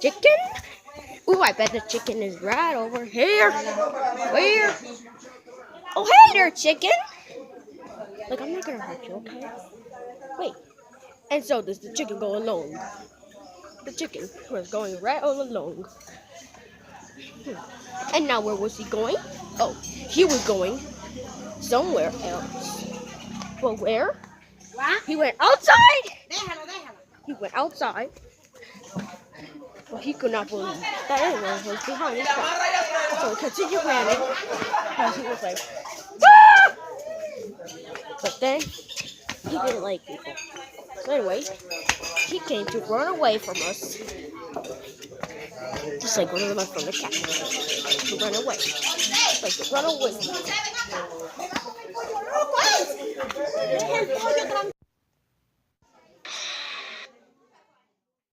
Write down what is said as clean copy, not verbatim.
Chicken? Ooh, I bet the chicken is right over here. Where? Oh, hey there, chicken. Look, I'm not gonna hurt you, okay? Wait. And so does the chicken go along? The chicken was going right all along. And now where was he going? Oh, he was going somewhere else. But where? He went outside! He went outside. But he could not believe that anyone was behind his back. So he continued running because he was like, ah! But then he didn't like people. So anyway, he came to run away from us. Just like one of them from the cat. To run away. Like to run away.